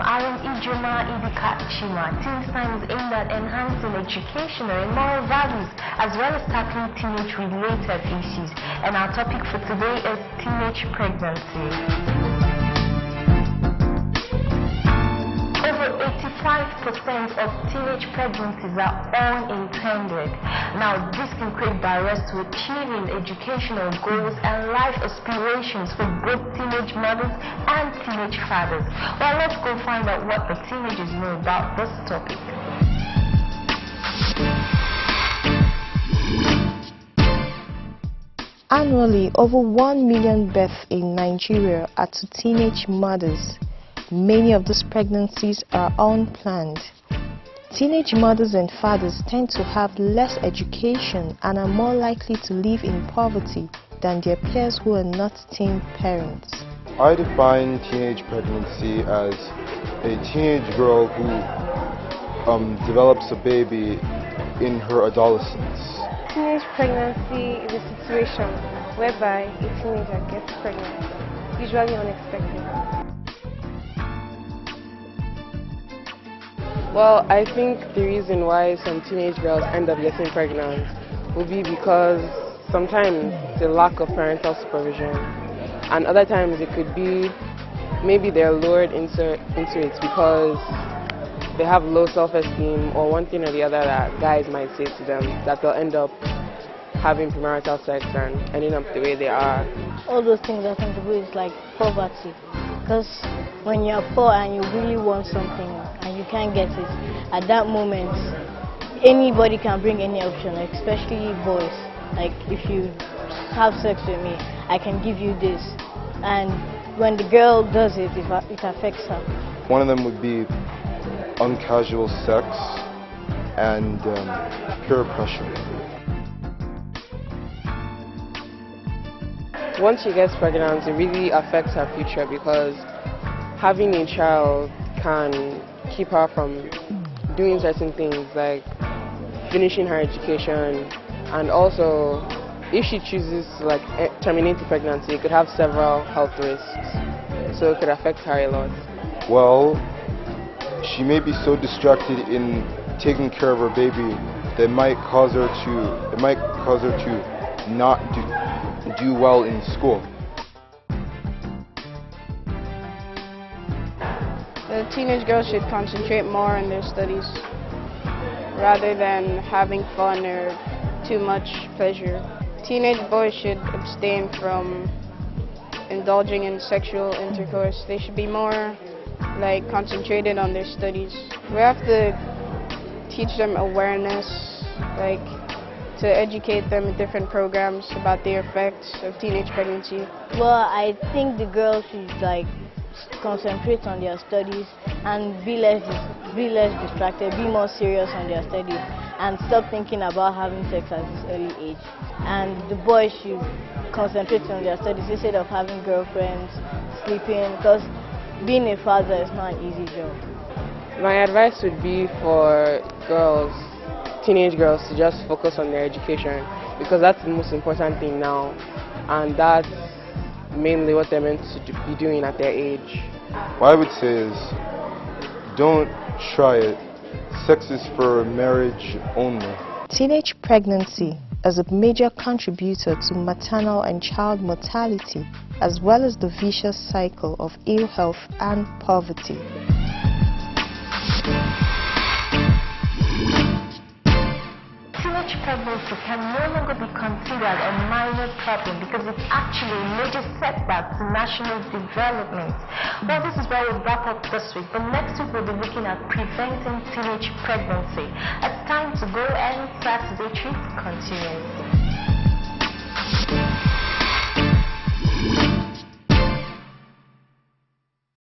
I am Ijoma Idikachima. Teenz Time is aimed at enhancing educational and moral values as well as tackling teenage-related issues. And our topic for today is teenage pregnancy. Over 85% of teenage pregnancies are unintended. Now, this can create barriers to achieving educational goals and life aspirations for both teenage mothers and teenage fathers. Well, let's go find out what the teenagers know about this topic. Annually, over 1 million births in Nigeria are to teenage mothers. Many of these pregnancies are unplanned. Teenage mothers and fathers tend to have less education and are more likely to live in poverty than their peers who are not teen parents. I define teenage pregnancy as a teenage girl who develops a baby in her adolescence. Teenage pregnancy is a situation whereby a teenager gets pregnant, usually unexpected. Well, I think the reason why some teenage girls end up getting pregnant will be because sometimes the lack of parental supervision, and other times it could be maybe they're lured into it because they have low self-esteem or one thing or the other that guys might say to them that they'll end up having premarital sex and ending up the way they are. All those things I think is like poverty, because when you're poor and you really want something and you can't get it, at that moment anybody can bring any option, especially boys. Like, if you have sex with me, I can give you this, and when the girl does it, it affects her. One of them would be uncasual sex and peer pressure. Once she gets pregnant, it really affects her future because having a child can keep her from doing certain things like finishing her education, and also if she chooses to terminate the pregnancy, it could have several health risks, so it could affect her a lot. Well, she may be so distracted in taking care of her baby that it might cause her to not do well in school. The teenage girls should concentrate more on their studies rather than having fun or too much pleasure. Teenage boys should abstain from indulging in sexual intercourse. They should be more concentrated on their studies. We have to teach them awareness, to educate them in different programs about the effects of teenage pregnancy. Well, I think the girls should concentrate on their studies and be less distracted, be more serious on their studies, and stop thinking about having sex at this early age. And the boys should concentrate on their studies instead of having girlfriends, sleeping, because being a father is not an easy job. My advice would be for teenage girls to just focus on their education, because that's the most important thing now, and that's mainly what they're meant to be doing at their age. What I would say is, don't try it. Sex is for marriage only. Teenage pregnancy is a major contributor to maternal and child mortality, as well as the vicious cycle of ill health and poverty. Teenage pregnancy can no longer be considered a minor problem because it's actually a major setback to national development. Well, this is where we'll wrap up this week, but next week we'll be looking at preventing teenage pregnancy. It's time to go, and Saturday treat continues.